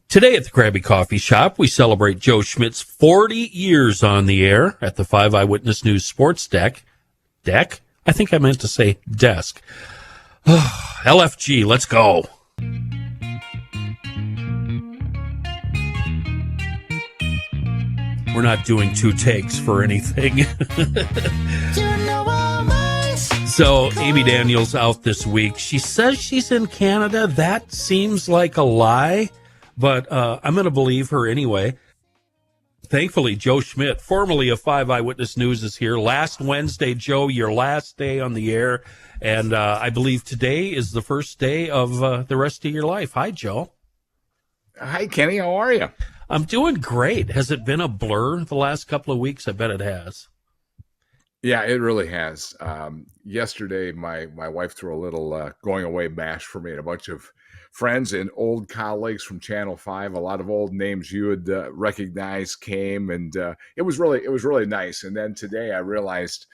Today at the Crabby Coffee Shop, we celebrate Joe Schmit's 40 years on the air at the 5 Eyewitness News Sports Deck. Deck? I think I meant to say desk. LFG, let's go. We're not doing two takes for anything. So, Amy Daniels out this week. She says she's in Canada. That seems like a lie, but I'm going to believe her anyway. Thankfully, Joe Schmit, formerly of 5 Eyewitness News, is here. Last Wednesday, Joe, your last day on the air, and I believe today is the first day of the rest of your life. Hi, Joe. Hi, Kenny. How are you? I'm doing great. Has it been a blur the last couple of weeks? I bet it has. Yeah, it really has. Yesterday, my wife threw a little going away bash for me, and a bunch of friends and old colleagues from Channel 5. A lot of old names you would recognize came, and it was really nice. And then today, I realized,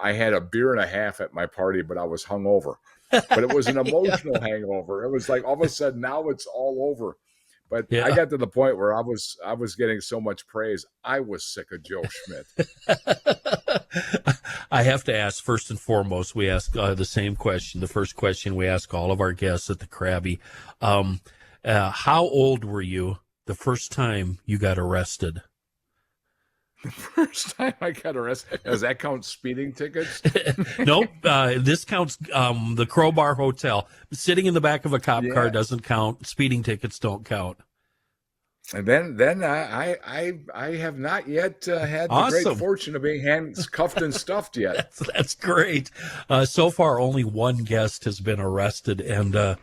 I had a beer and a half at my party, but I was hungover. But it was an emotional hangover. It was like all of a sudden now it's all over. But yeah. I got to the point where I was getting so much praise. I was sick of Joe Schmit. I have to ask, first and foremost, we ask the same question. The first question we ask all of our guests at the Crabby. How old were you the first time you got arrested? The first time I got arrested? Does that count speeding tickets? Nope. This counts the Crowbar Hotel. Sitting in the back of a cop car doesn't count. Speeding tickets don't count. And then I have not yet had the great fortune of being handcuffed and stuffed yet. That's great. So far, only one guest has been arrested, and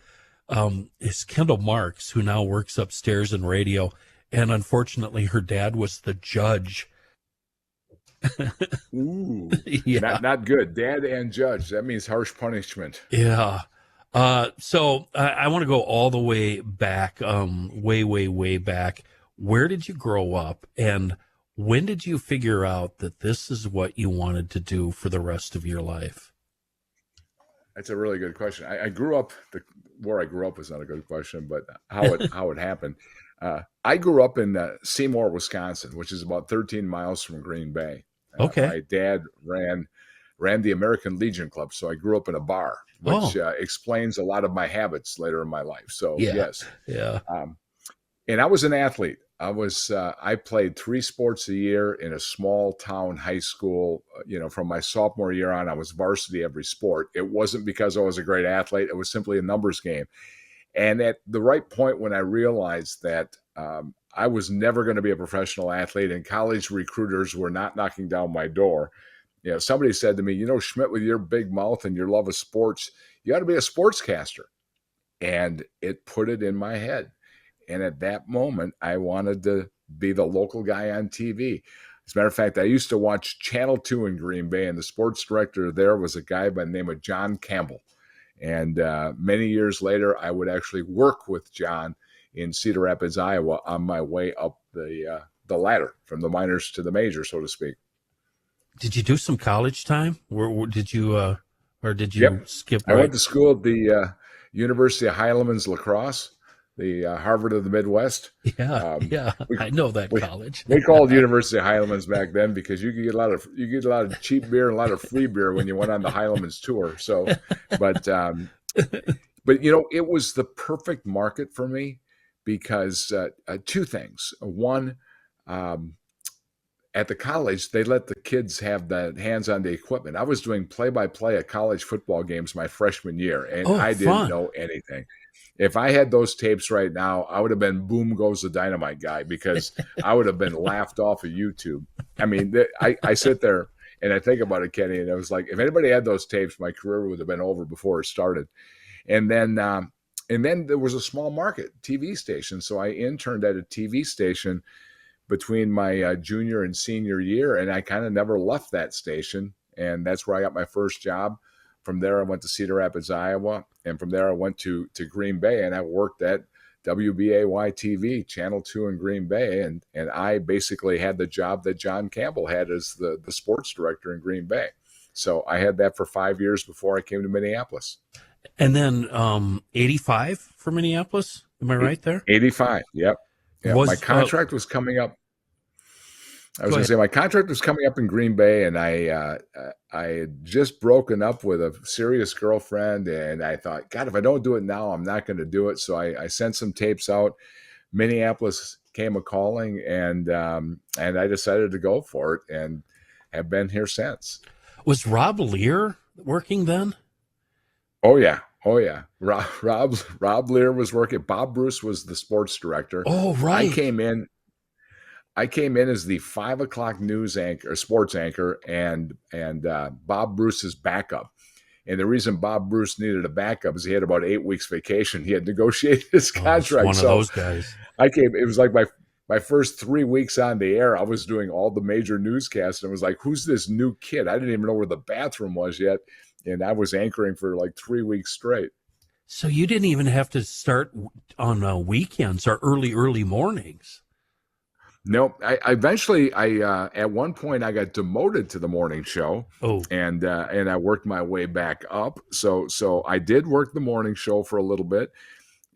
it's Kendall Marks, who now works upstairs in radio. And unfortunately, her dad was the judge. Ooh, yeah. Not good. Dad and judge. That means harsh punishment. Yeah. So I want to go all the way back, way back. Where did you grow up, and when did you figure out that this is what you wanted to do for the rest of your life? That's a really good question. I grew up. Where I grew up is not a good question, but how it happened. I grew up in Seymour, Wisconsin, which is about 13 miles from Green Bay. Okay. My dad ran the American Legion Club, so I grew up in a bar, which explains a lot of my habits later in my life. So yes, yeah. And I was an athlete. I played 3 sports a year in a small town high school. From my sophomore year on, I was varsity every sport. It wasn't because I was a great athlete. It was simply a numbers game. And at the right point when I realized that I was never going to be a professional athlete and college recruiters were not knocking down my door, somebody said to me, Schmit, with your big mouth and your love of sports, you ought to be a sportscaster. And it put it in my head. And at that moment, I wanted to be the local guy on TV. As a matter of fact, I used to watch Channel 2 in Green Bay, and the sports director there was a guy by the name of John Campbell. And many years later, I would actually work with John in Cedar Rapids, Iowa, on my way up the ladder from the minors to the majors, so to speak. Did you do some college time? Did you skip? I went to school at the University of Highlands Lacrosse, the Harvard of the Midwest. Yeah, I know that college. We called University of Highlands back then because you could get a lot of cheap beer and a lot of free beer when you went on the Highlands tour. So, but it was the perfect market for me because 2 things. One, at the college, they let the kids have the hands on the equipment. I was doing play-by-play at college football games my freshman year, and I didn't know anything. If I had those tapes right now, I would have been boom goes the dynamite guy because I would have been laughed off of YouTube. I mean, I sit there and I think about it, Kenny, and I was like, if anybody had those tapes, my career would have been over before it started. And then there was a small market TV station. So I interned at a TV station between my junior and senior year, and I kind of never left that station. And that's where I got my first job. From there, I went to Cedar Rapids, Iowa, and from there I went to Green Bay, and I worked at WBAY-TV, Channel 2 in Green Bay, and I basically had the job that John Campbell had as the sports director in Green Bay. So I had that for 5 years before I came to Minneapolis. And then 85 for Minneapolis? Am I right there? 85. Yep. Yeah. My Was contract was coming up. I was Go going to ahead. say my contract was coming up in Green Bay, and I had just broken up with a serious girlfriend, and I thought, God, if I don't do it now, I'm not going to do it. So I sent some tapes out. Minneapolis came a calling, and I decided to go for it, and have been here since. Was Rob Lear working then? Oh yeah, oh yeah. Rob Lear was working. Bob Bruce was the sports director. Oh, I right. came in. I came in as the 5 o'clock news anchor, or sports anchor, and Bob Bruce's backup. And the reason Bob Bruce needed a backup is he had about 8 weeks vacation. He had negotiated his Oh, it's contract. one of So those guys. I came. It was like my first 3 weeks on the air. I was doing all the major newscasts, and it was like, who's this new kid? I didn't even know where the bathroom was yet, and I was anchoring for like 3 weeks straight. So you didn't even have to start on weekends or early mornings. Nope. I at one point I got demoted to the morning show, Oh, and I worked my way back up. So I did work the morning show for a little bit,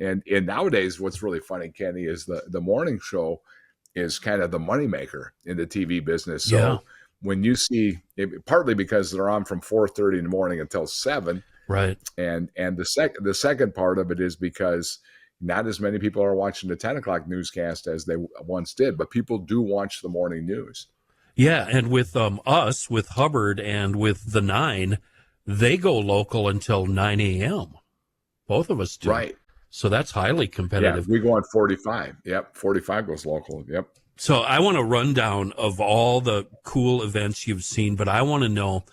and nowadays what's really funny, Kenny, is the morning show is kind of the moneymaker in the TV business. yeah, So when you see partly because they're on from 4:30 in the morning until 7, right. and the second part of it is because not as many people are watching the 10 o'clock newscast as they once did, but people do watch the morning news. Yeah, and with us, with Hubbard and with the 9, they go local until 9 a.m. Both of us do. Right. So that's highly Yeah, competitive. we go on 45. Yep, 45 goes local. Yep. So I want a rundown of all the cool events you've seen, but I want to know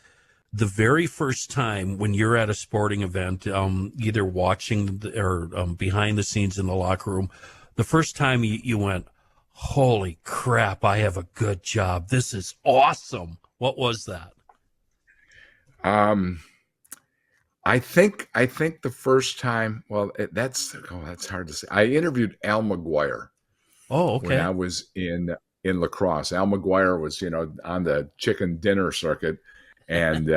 the very first time when you're at a sporting event, either watching or behind the scenes in the locker room, the first time you went, holy crap, I have a good job. This is awesome. What was that? Um, I think the first time, well, that's hard to say. I interviewed Al McGuire Oh, when okay. I was in lacrosse. Al McGuire was, on the chicken dinner circuit, and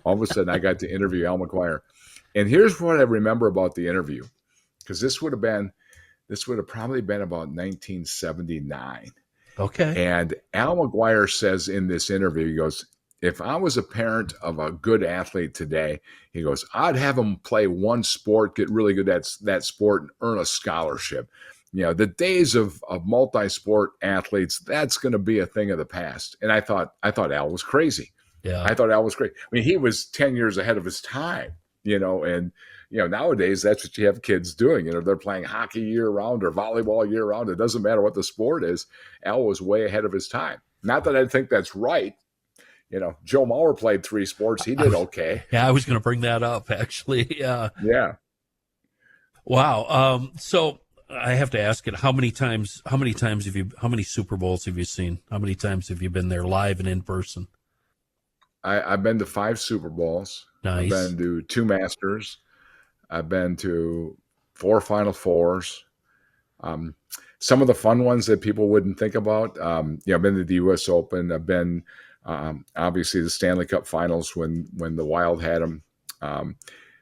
all of a sudden I got to interview Al McGuire. And here's what I remember about the interview, because this would have probably been about 1979. Okay. And Al McGuire says in this interview, he goes, if I was a parent of a good athlete today, he goes, I'd have him play one sport, get really good at that sport, and earn a scholarship. The days of multi-sport athletes, that's going to be a thing of the past. And I thought Al was crazy. Yeah. I thought Al was crazy. I mean, he was 10 years ahead of his time, and nowadays that's what you have kids doing. They're playing hockey year round or volleyball year round. It doesn't matter what the sport is. Al was way ahead of his time. Not that I think that's right. Joe Mauler played 3 sports. He did okay. Yeah, I was going to bring that up actually. Yeah. Yeah. Wow. So I have to ask it, how many Super Bowls have you seen? How many times have you been there live and in person? I've been to 5 Super Bowls. I've Nice. been to 2 Masters. I've been to 4 Final Fours. Some of the fun ones that people wouldn't think about. I've been to the U.S. Open. I've been obviously the Stanley Cup Finals when the Wild had them.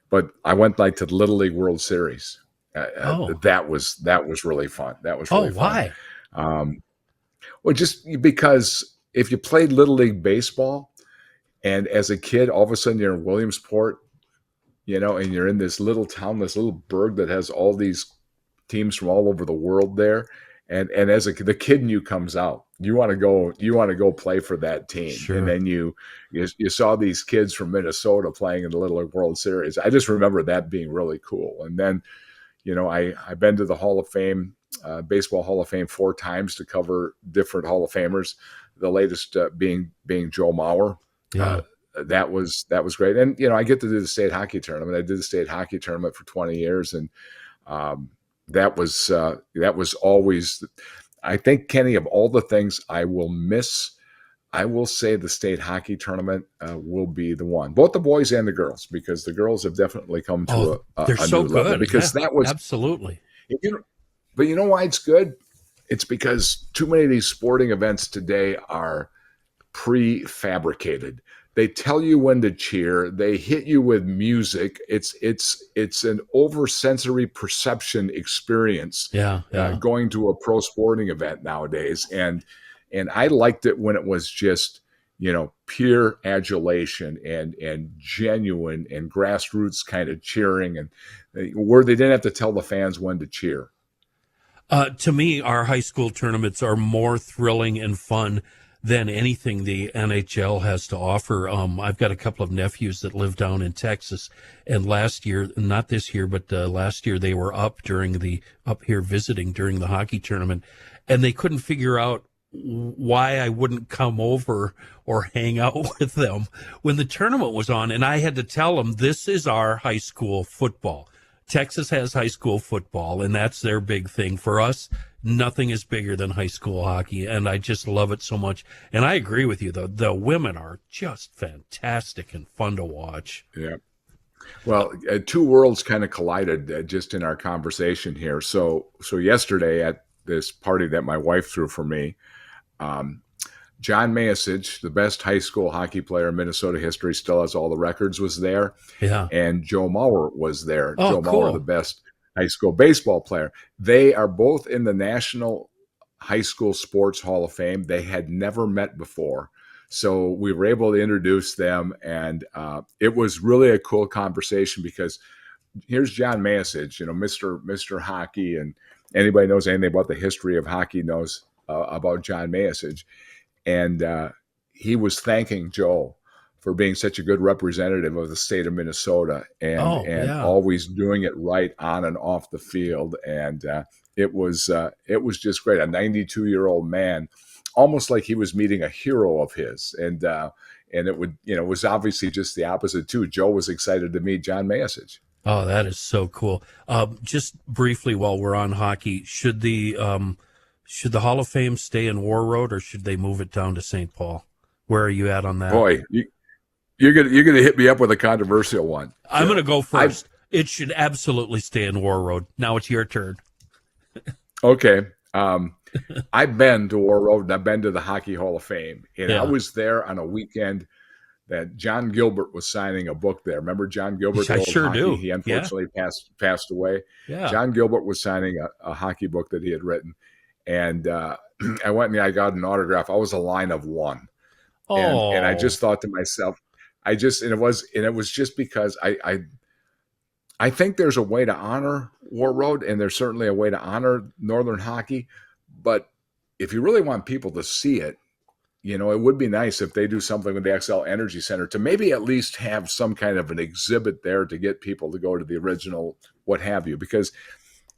But I went like to the Little League World Series. Oh. That was really fun. That was Oh, really fun. why? Well, just because if you played Little League Baseball, and as a kid, all of a sudden you're in Williamsport, and you're in this little town, this little burg that has all these teams from all over the world there. And as the kid in you comes out, you want to go play for that team. Sure. And then you saw these kids from Minnesota playing in the Little League World Series. I just remember that being really cool. And then, I've been to the Hall of Fame, Baseball Hall of Fame 4 times to cover different Hall of Famers. The latest being Joe Mauler. Yeah. That was great. And, I get to do the state hockey tournament. I did the state hockey tournament for 20 years. And that was always, I think, Kenny, of all the things I will miss, I will say the state hockey tournament will be the one. Both the boys and the girls, because the girls have definitely come to they're a so new level. good. Because Yeah, that was absolutely. But you know why it's good? It's because too many of these sporting events today are prefabricated. They tell you when to cheer. They hit you with music. It's an oversensory perception experience. Yeah, yeah. Going to a pro sporting event nowadays, and I liked it when it was just pure adulation and genuine and grassroots kind of cheering, and where they didn't have to tell the fans when to cheer. To me, our high school tournaments are more thrilling and fun than anything the NHL has to offer. I've got a couple of nephews that live down in Texas, and last year, not this year, but last year they were up here visiting during the hockey tournament, and they couldn't figure out why I wouldn't come over or hang out with them when the tournament was on. And I had to tell them, this is our high school football. Texas has high school football, and that's their big thing. For us, nothing is bigger than high school hockey, and I just love it so much. And I agree with you, the women are just fantastic and fun to watch. Yeah. Well, two worlds kind of collided just in our conversation here. So yesterday at this party that my wife threw for me, John Mayasich, the best high school hockey player in Minnesota history, still has all the records, was there. Yeah. And Joe Mauler was there. Oh, Joe cool. Mauler, the best high school baseball player. They are both in the National High School Sports Hall of Fame. They had never met before. So we were able to introduce them, and it was really a cool conversation because here's John Mayasich, Mr. Hockey, and anybody knows anything about the history of hockey knows about John Mayasich. And he was thanking Joe for being such a good representative of the state of Minnesota and always doing it right on and off the field. And it was just great. A 92-year-old man, almost like he was meeting a hero of his. And it was obviously just the opposite too. Joe was excited to meet John Mayasich. Oh, that is so cool. Just briefly, while we're on hockey, should the Hall of Fame stay in War Road, or should they move it down to St. Paul? Where are you at on that? Boy, you're gonna hit me up with a controversial one. I'm gonna go first. It should absolutely stay in War Road. Now it's your turn. Okay. I've been to War Road and I've been to the Hockey Hall of Fame, and I was there on a weekend that John Gilbert was signing a book there. Remember John Gilbert? I sure do. He unfortunately passed away. Yeah. John Gilbert was signing a hockey book that he had written. And I went and I got an autograph. I was a line of one. Oh. And I just thought to myself, it was just because I think there's a way to honor War Road, and there's certainly a way to honor Northern hockey. But if you really want people to see it, it would be nice if they do something with the XL Energy Center to maybe at least have some kind of an exhibit there to get people to go to the original, what have you, because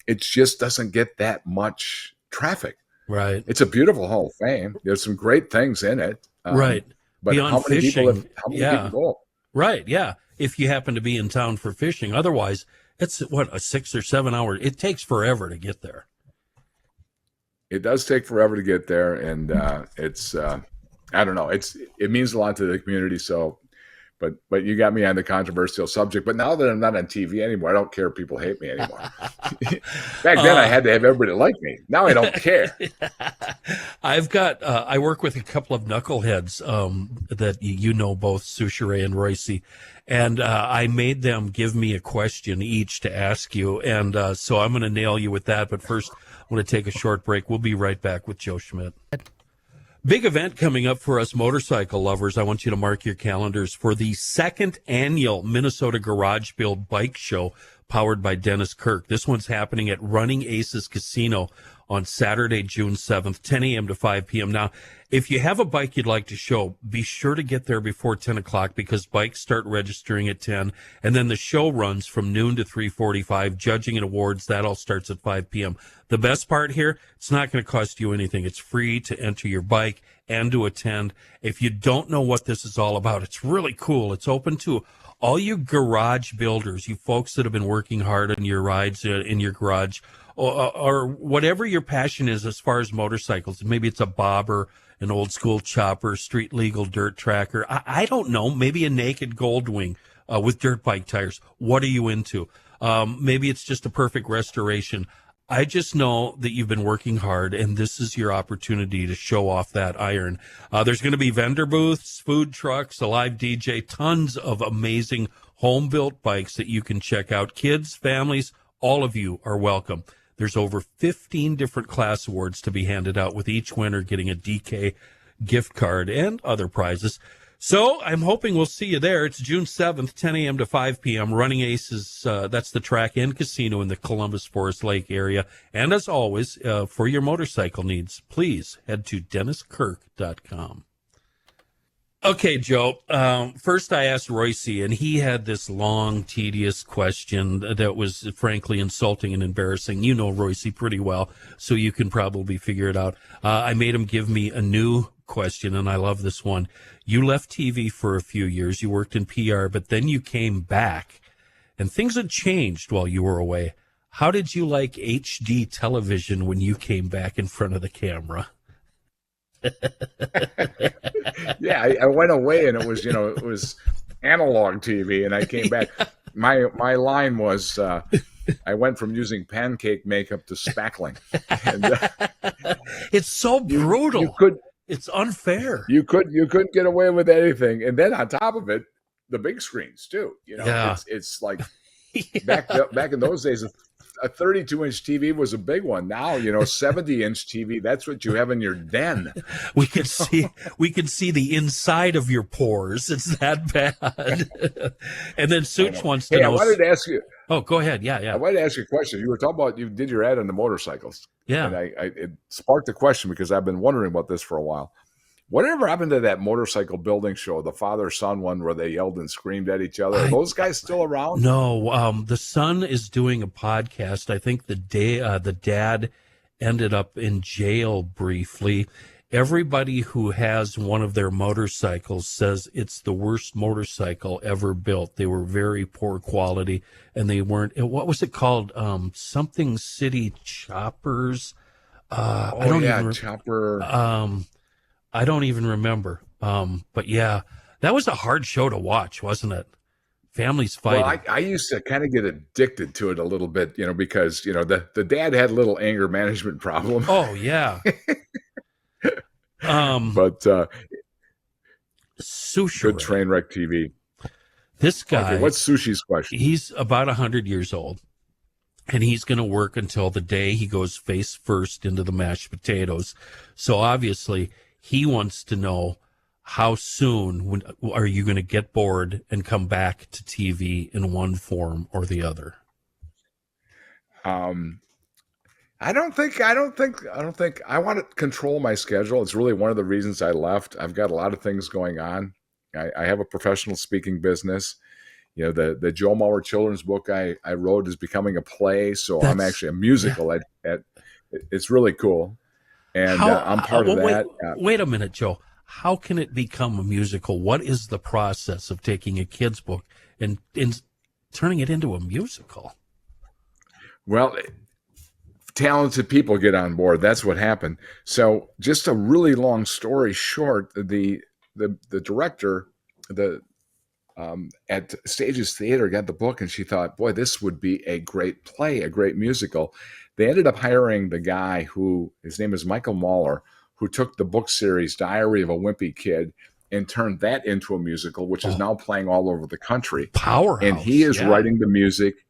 it just doesn't get that much traffic. Right. It's a beautiful Hall of Fame. There's some great things in it. Right. But beyond how many fishing, people people go? Right. Yeah. If you happen to be in town for fishing, otherwise it's a 6 or 7 hour. It takes forever to get there. It does take forever to get there, and it's I don't know. It means a lot to the community. So, but you got me on the controversial subject. But now that I'm not on TV anymore, I don't care if people hate me anymore. Back then, I had to have everybody like me. Now I don't care. I work with a couple of knuckleheads that both Souchere and Royce, and I made them give me a question each to ask you, and so I'm going to nail you with that. But first, I'm going to take a short break. We'll be right back with Joe Schmit. Big event coming up for us motorcycle lovers. I want you to mark your calendars for the second annual Minnesota Garage Build Bike Show powered by Dennis Kirk. This one's happening at Running Aces Casino on Saturday, June 7th, 10 a.m. to 5 p.m. Now, if you have a bike you'd like to show, be sure to get there before 10 o'clock because bikes start registering at 10, and then the show runs from noon to 3:45. Judging and awards, that all starts at 5 p.m. The best part here, it's not going to cost you anything. It's free to enter your bike and to attend. If you don't know what this is all about, it's really cool. It's open to all you garage builders, you folks that have been working hard on your rides in your garage, or whatever your passion is as far as motorcycles. Maybe it's a bobber, an old school chopper, street legal dirt tracker. I don't know. Maybe a naked Goldwing with dirt bike tires. What are you into? Maybe it's just a perfect restoration. I just know that you've been working hard, and this is your opportunity to show off that iron. There's going to be vendor booths, food trucks, a live DJ, tons of amazing home-built bikes that you can check out. Kids, families, all of you are welcome. There's over 15 different class awards to be handed out, with each winner getting a DK gift card and other prizes. So I'm hoping we'll see you there. It's June 7th, 10 a.m. to 5 p.m. Running Aces, that's the track and casino in the Columbus Forest Lake area. And as always, for your motorcycle needs, please head to DennisKirk.com. Okay, Joe. First I asked Royce, and he had this long, tedious question that was frankly insulting and embarrassing. You know Royce pretty well, so you can probably figure it out. I made him give me a new question, and I love this one. You left TV for a few years. You worked in PR, but then you came back, and things had changed while you were away. How did you like HD television when you came back in front of the camera? Yeah, I went away, and it was analog TV, and I came back. My line was, I went from using pancake makeup to spackling. And, it's so brutal. It's unfair. You couldn't get away with anything, and then on top of it, the big screens too. It's like back in those days, a 32-inch TV was a big one. Now, 70-inch TV, that's what you have in your den. We can see the inside of your pores. It's that bad. And then Such wants to know. I wanted to ask you. Oh, go ahead. Yeah. I wanted to ask you a question. You were talking about, you did your ad on the motorcycles. Yeah. And it sparked a question because I've been wondering about this for a while. Whatever happened to that motorcycle building show, the father-son one where they yelled and screamed at each other? Are those guys still around? No, the son is doing a podcast. I think the dad ended up in jail briefly. Everybody who has one of their motorcycles says it's the worst motorcycle ever built. They were very poor quality, and they weren't. What was it called? Something City Choppers. Chopper. I don't even remember. But yeah, that was a hard show to watch, wasn't it? Families fighting. Well, I used to kind of get addicted to it a little bit, because, the dad had a little anger management problem. Oh, yeah. But Sushi. Good train wreck TV. This guy. Okay, what's Sushi's question? He's about 100 years old, and he's going to work until the day he goes face first into the mashed potatoes. So obviously, he wants to know, how soon are you going to get bored and come back to TV in one form or the other? I don't think I want to control my schedule. It's really one of the reasons I left. I've got a lot of things going on. I have a professional speaking business. The Joe Mauler children's book I wrote is becoming a play. So I'm actually a musical at it's really cool. And I'm part of that. Wait a minute, Joe. How can it become a musical? What is the process of taking a kid's book and turning it into a musical? Well, talented people get on board. That's what happened. So just a really long story short, the director, at Stages Theater got the book, and she thought, boy, this would be a great play, a great musical. They ended up hiring the guy his name is Michael Mauler, who took the book series Diary of a Wimpy Kid and turned that into a musical, which is now playing all over the country. Powerhouse. And he is writing the music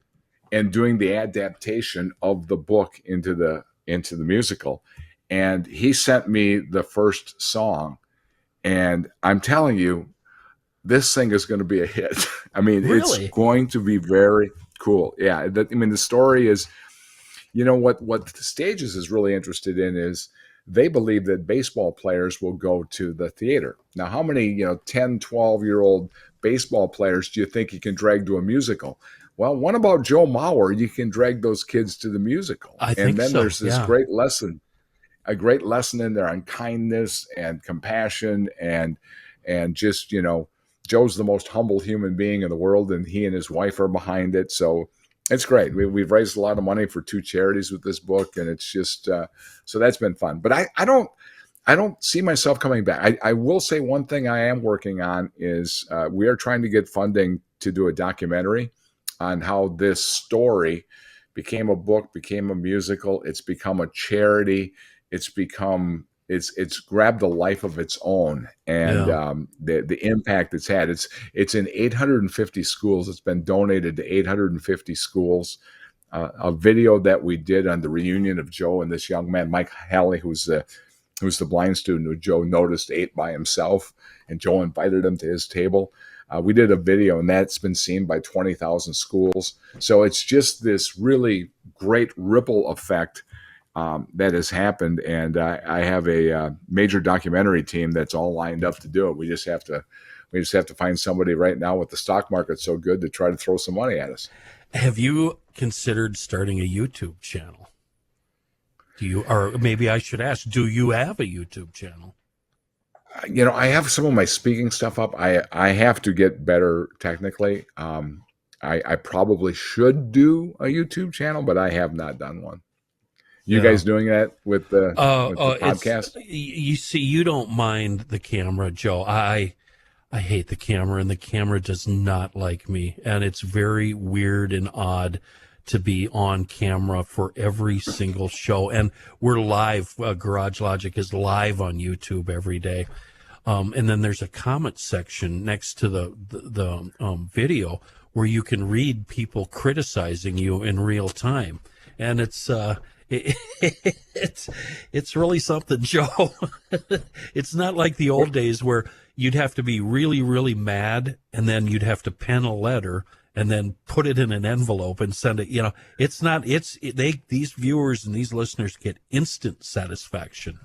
and doing the adaptation of the book into the musical. And he sent me the first song, and I'm telling you, this thing is going to be a hit. I mean, really? It's going to be very cool. Yeah. The story is, what Stages is really interested in is they believe that baseball players will go to the theater. Now, how many, 10, 12-year-old baseball players do you think you can drag to a musical? Well, what about Joe Mauler? You can drag those kids to the musical. And then there's this great lesson, a great lesson in there on kindness and compassion and just, Joe's the most humble human being in the world, and he and his wife are behind it. So it's great. We've raised a lot of money for 2 charities with this book, and it's just so that's been fun. But I don't see myself coming back. I will say one thing I am working on is we are trying to get funding to do a documentary on how this story became a book, became a musical. It's become a charity. It's grabbed a life of its own, and Yeah. the impact it's had. It's in 850 schools. It's been donated to 850 schools. A video that we did on the reunion of Joe and this young man, Mike Halley, who's the blind student who Joe noticed ate by himself, and Joe invited him to his table. We did a video, and that's been seen by 20,000 schools. So it's just this really great ripple effect that has happened. And I have a major documentary team that's all lined up to do it. We just have to find somebody right now with the stock market so good to try to throw some money at us. Have you considered starting a YouTube channel? Or maybe I should ask, do you have a YouTube channel? I have some of my speaking stuff up. I have to get better technically. I probably should do a YouTube channel, but I have not done one. You guys doing that with the podcast? You see, you don't mind the camera, Joe. I hate the camera, and the camera does not like me. And it's very weird and odd to be on camera for every single show. And we're live. Garage Logic is live on YouTube every day. And then there's a comment section next to the video where you can read people criticizing you in real time. And it's really something, Joe. It's not like the old days where you'd have to be really, really mad, and then you'd have to pen a letter and then put it in an envelope and send it. It's not. These viewers and these listeners get instant satisfaction.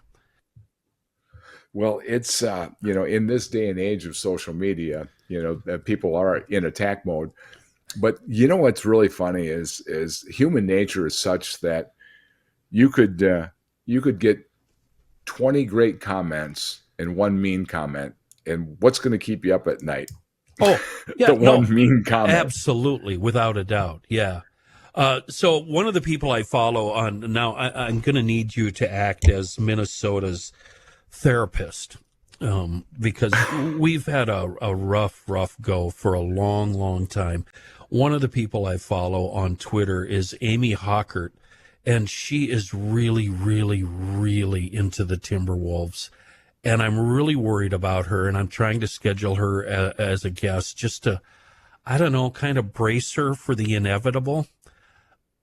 Well, it's in this day and age of social media, that people are in attack mode. But what's really funny is human nature is such that you could get 20 great comments and one mean comment, and what's going to keep you up at night? Oh, yeah, one mean comment. Absolutely, without a doubt. Yeah. So one of the people I follow on now, I'm going to need you to act as Minnesota's therapist, because we've had a rough go for a long time. One of the people I follow on Twitter is Amy Hockert, and she is really, really, really into the Timberwolves. And I'm really worried about her, and I'm trying to schedule her as a guest just to, I don't know, kind of brace her for the inevitable.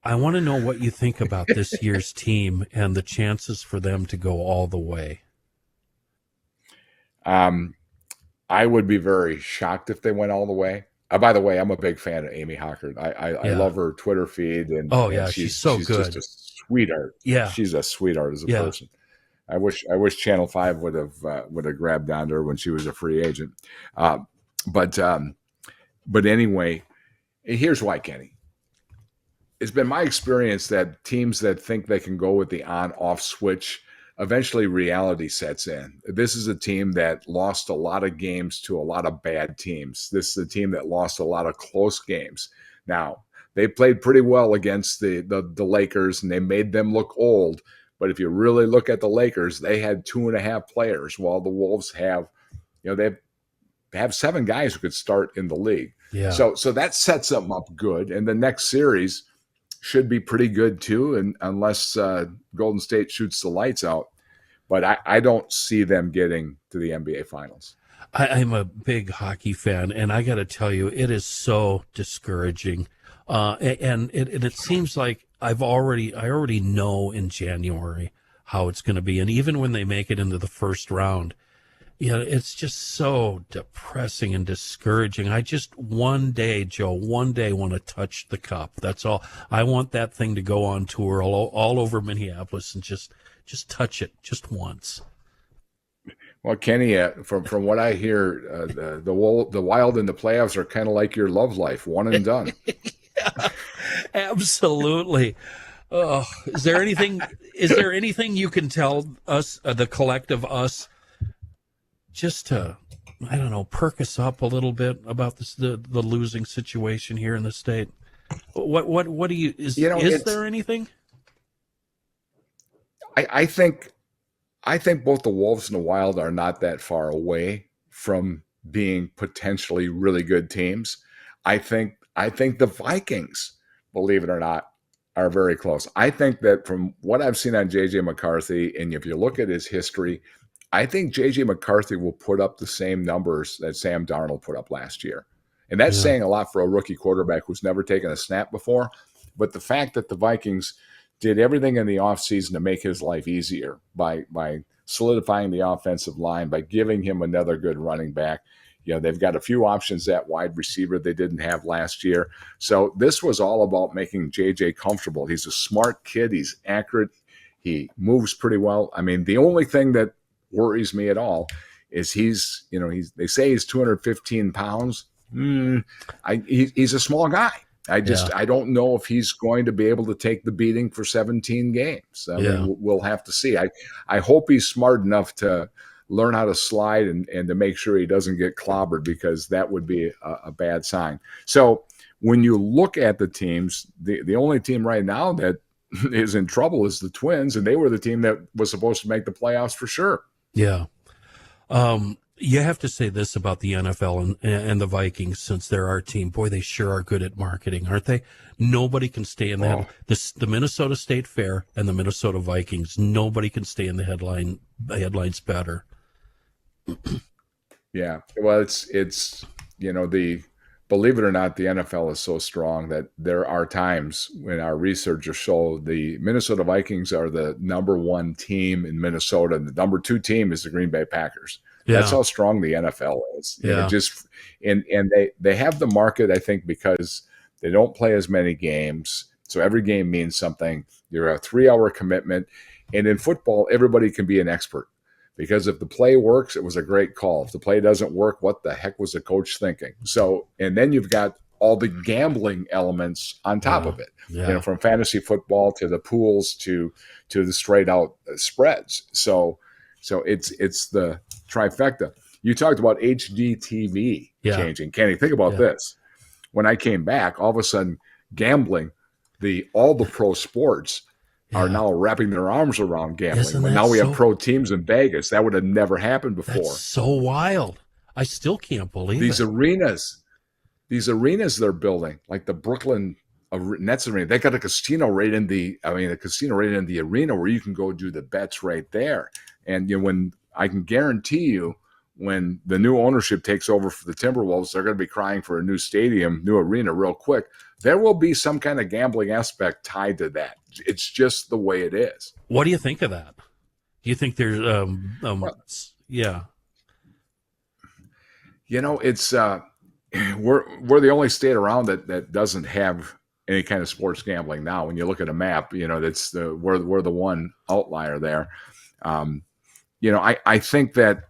I want to know what you think about this year's team and the chances for them to go all the way. I would be very shocked if they went all the way. By the way, I'm a big fan of Amy Hockert. I love her Twitter feed, and she's so good. Just a sweetheart. Yeah, she's a sweetheart as a person. I wish Channel 5 would have grabbed onto her when she was a free agent. But anyway, here's why, Kenny. It's been my experience that teams that think they can go with the on-off switch, eventually reality sets in. This is a team that lost a lot of games to a lot of bad teams. This is a team that lost a lot of close games. Now, they played pretty well against the Lakers, and they made them look old. But if you really look at the Lakers, they had 2.5 players, while the Wolves have, they have 7 guys who could start in the league. Yeah. So that sets them up good. And the next series should be pretty good too, and unless Golden State shoots the lights out. But I don't see them getting to the NBA Finals. I'm a big hockey fan, and I got to tell you, it is so discouraging. And it seems like I already know in January how it's going to be. And even when they make it into the first round, it's just so depressing and discouraging. I just one day, Joe, want to touch the cup. That's all. I want that thing to go on tour all over Minneapolis and just touch it just once. Well, Kenny, from what I hear, the Wild in the playoffs are kind of like your love life, one and done. Yeah, absolutely. Oh, is there anything you can tell us, the collective us, just to, I don't know, perk us up a little bit about the losing situation here in the state? What do you, is there anything? I think both the Wolves and the Wild are not that far away from being potentially really good teams. I think the Vikings, believe it or not, are very close. I think that from what I've seen on JJ McCarthy, and if you look at his history, I think JJ McCarthy will put up the same numbers that Sam Darnold put up last year. And that's Yeah. saying a lot for a rookie quarterback who's never taken a snap before. But the fact that the Vikings did everything in the offseason to make his life easier by solidifying the offensive line, by giving him another good running back. You know, they've got a few options at wide receiver they didn't have last year. So this was all about making JJ comfortable. He's a smart kid. He's accurate. He moves pretty well. I mean, the only thing that worries me at all is they say he's 215 pounds. He's a small guy. I don't know if he's going to be able to take the beating for 17 games. I mean, we'll have to see. I hope he's smart enough to learn how to slide and to make sure he doesn't get clobbered, because that would be a bad sign. So when you look at the teams, the only team right now that is in trouble is the Twins, and they were the team that was supposed to make the playoffs for sure. Yeah. You have to say this about the NFL and the Vikings, since they're our team. Boy, they sure are good at marketing, aren't they? Nobody can stay in that. The Minnesota State Fair and the Minnesota Vikings, nobody can stay in the headlines better. Yeah. Well, it's believe it or not, the NFL is so strong that there are times when our researchers show the Minnesota Vikings are the number one team in Minnesota, and the number two team is the Green Bay Packers. Yeah. That's how strong the NFL is. Yeah. And they have the market, I think, because they don't play as many games. So every game means something. You're a 3-hour commitment. And in football, everybody can be an expert. Because if the play works, it was a great call. If the play doesn't work, what the heck was the coach thinking? So, and then you've got all the gambling elements on top of it. Yeah. From fantasy football to the pools to the straight out spreads. So it's the trifecta. You talked about HGTV changing. Kenny, think about this. When I came back, all of a sudden, gambling, all the pro sports are now wrapping their arms around gambling. But now we have pro teams in Vegas. That would have never happened before. That's so wild. I still can't believe these arenas they're building, like the Brooklyn Nets arena. They got a casino right in the arena where you can go do the bets right there. And when I can guarantee you, when the new ownership takes over for the Timberwolves, they're going to be crying for a new stadium, new arena real quick. There will be some kind of gambling aspect tied to that. It's just the way it is. What do you think of that? Do you think there's it's we're the only state around that doesn't have any kind of sports gambling now. When you look at a map, that's we're the one outlier there. I think that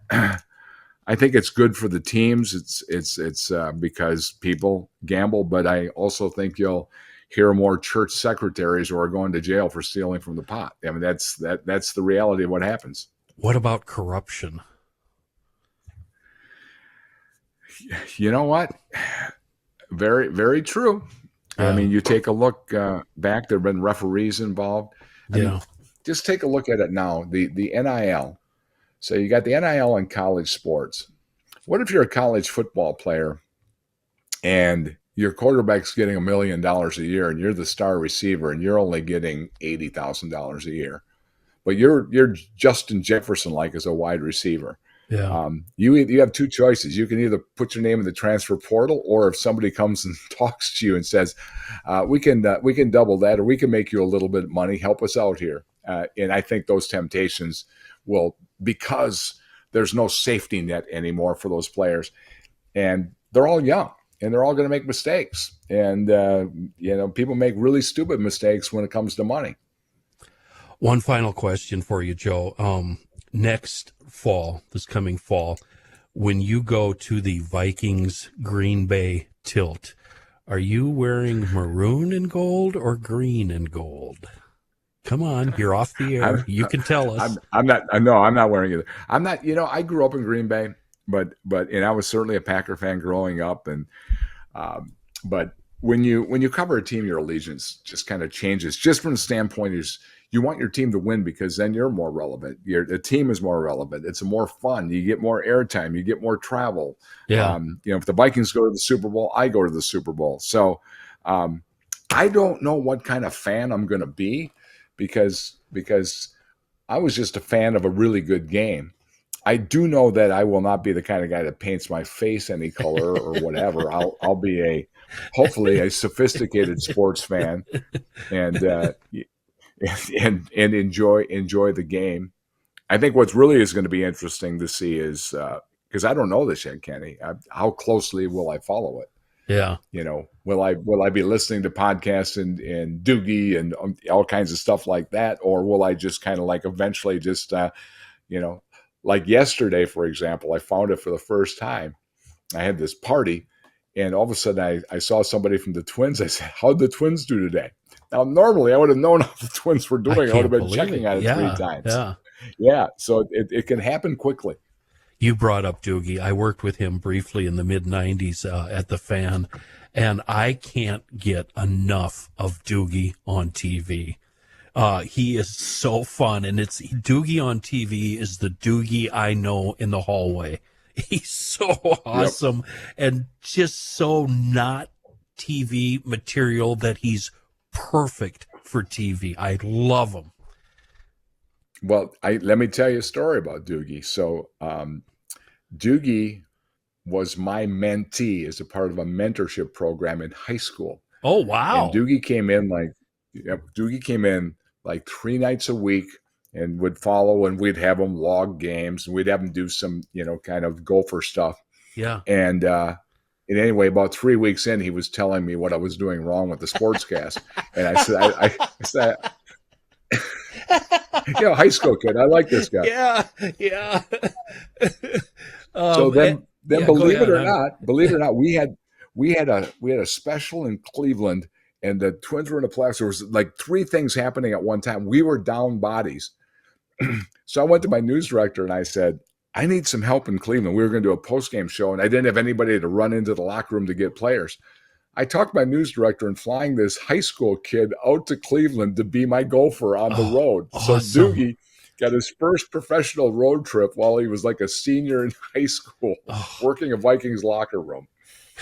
I think it's good for the teams. It's because people gamble, but I also think you'll hear more church secretaries who are going to jail for stealing from the pot. I mean, that's the reality of what happens. What about corruption? You know what? Very, very true. Yeah. I mean, you take a look back, there have been referees involved. I mean, just take a look at it now, the NIL. So you got the NIL in college sports. What if you're a college football player and your quarterback's getting $1 million a year and you're the star receiver and you're only getting $80,000 a year, but you're Justin Jefferson-like as a wide receiver? Yeah. You have two choices. You can either put your name in the transfer portal, or if somebody comes and talks to you and says, we can double that, or we can make you a little bit of money, help us out here. And I think those temptations will, because there's no safety net anymore for those players, and they're all young and they're all going to make mistakes. And, people make really stupid mistakes when it comes to money. One final question for you, Joe. Next fall, this coming fall, when you go to the Vikings Green Bay tilt, are you wearing maroon and gold or green and gold? Come on, you're off the air. You can tell us. I'm not wearing either. I'm not, I grew up in Green Bay, but I was certainly a Packer fan growing up. And, but when you cover a team, your allegiance just kind of changes, just from the standpoint is, you want your team to win, because then you're more relevant. The team is more relevant. It's more fun. You get more airtime. You get more travel. Yeah. If the Vikings go to the Super Bowl, I go to the Super Bowl. So I don't know what kind of fan I'm going to be because I was just a fan of a really good game. I do know that I will not be the kind of guy that paints my face any color or whatever. I'll be hopefully a sophisticated sports fan and enjoy the game. I think what's really is going to be interesting to see is because I don't know this yet, Kenny. How closely will I follow it? Yeah. Will I be listening to podcasts and Doogie and all kinds of stuff like that, or will I just kind of like eventually just like yesterday, for example, I found it for the first time. I had this party, and all of a sudden I saw somebody from the Twins. I said, "How'd the Twins do today?" Now, normally I would have known how the Twins were doing. I would have been checking on it 3 times. Yeah. So it can happen quickly. You brought up Doogie. I worked with him briefly in the mid-'90s at the Fan, and I can't get enough of Doogie on TV. He is so fun, and Doogie on TV is the Doogie I know in the hallway. He's so awesome and just so not TV material that he's perfect for TV. I love him. Well, let me tell you a story about Doogie. So Doogie was my mentee as a part of a mentorship program in high school. Oh, wow. And Doogie came in like 3 nights a week and would follow, and we'd have him log games, and we'd have him do some, kind of gopher stuff. Yeah. And anyway, about 3 weeks in, he was telling me what I was doing wrong with the sportscast. And I said, high school kid, I like this guy. Yeah. So then believe it or not, we had a special in Cleveland, and the Twins were in the playoffs. There was like 3 things happening at one time. We were down bodies. So I went to my news director and I said, I need some help in Cleveland. We were going to do a post-game show, and I didn't have anybody to run into the locker room to get players. I talked my news director and flying this high school kid out to Cleveland to be my gopher on the road. Awesome. So Doogie got his first professional road trip while he was like a senior in high school, working a Vikings locker room.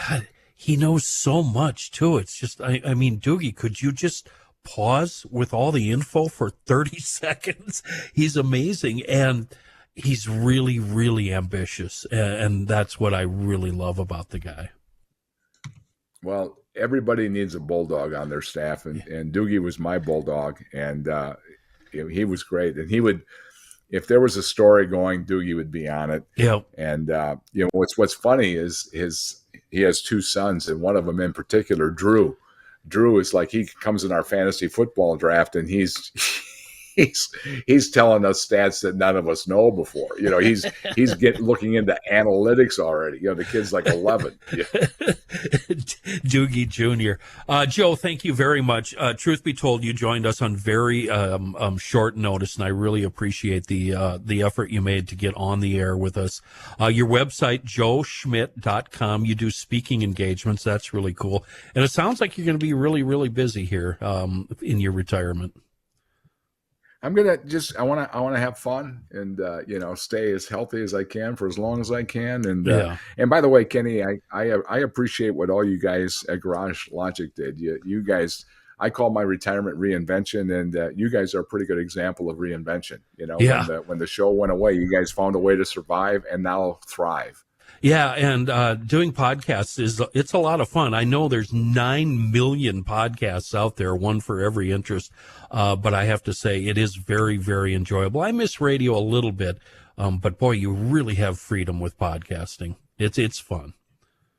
God, he knows so much too. It's just, I mean, Doogie, could you just pause with all the info for 30 seconds? He's amazing. And he's really, really ambitious. And that's what I really love about the guy. Well, everybody needs a bulldog on their staff, and Doogie was my bulldog, and he was great. And he would, if there was a story going, Doogie would be on it. Yeah. And what's funny is he has 2 sons, and one of them in particular, Drew. Drew is like, he comes in our fantasy football draft, and he's telling us stats that none of us know before. He's looking into analytics already. The kid's like 11. Yeah. Doogie Jr. Joe, thank you very much. Truth be told, you joined us on very short notice, and I really appreciate the effort you made to get on the air with us. Your website, joeschmit.com. You do speaking engagements. That's really cool. And it sounds like you're going to be really, really busy here in your retirement. I'm gonna I want to have fun and stay as healthy as I can for as long as I can. And and by the way, Kenny, I appreciate what all you guys at Garage Logic did. You guys, I call my retirement reinvention, and you guys are a pretty good example of reinvention. When the show went away, you guys found a way to survive and now thrive. Yeah, and doing podcasts it's a lot of fun. I know there's 9 million podcasts out there, one for every interest, but I have to say it is very, very enjoyable. I miss radio a little bit, but boy, you really have freedom with podcasting. It's fun.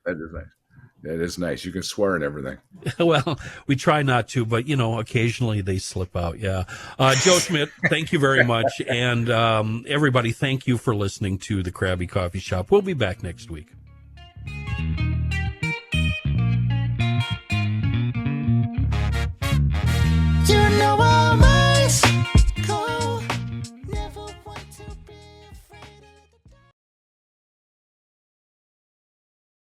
That is nice. That is nice. You can swear and everything. Well, we try not to, but, occasionally they slip out. Yeah. Joe Schmit, thank you very much. And everybody, thank you for listening to the Crabby Coffee Shop. We'll be back next week.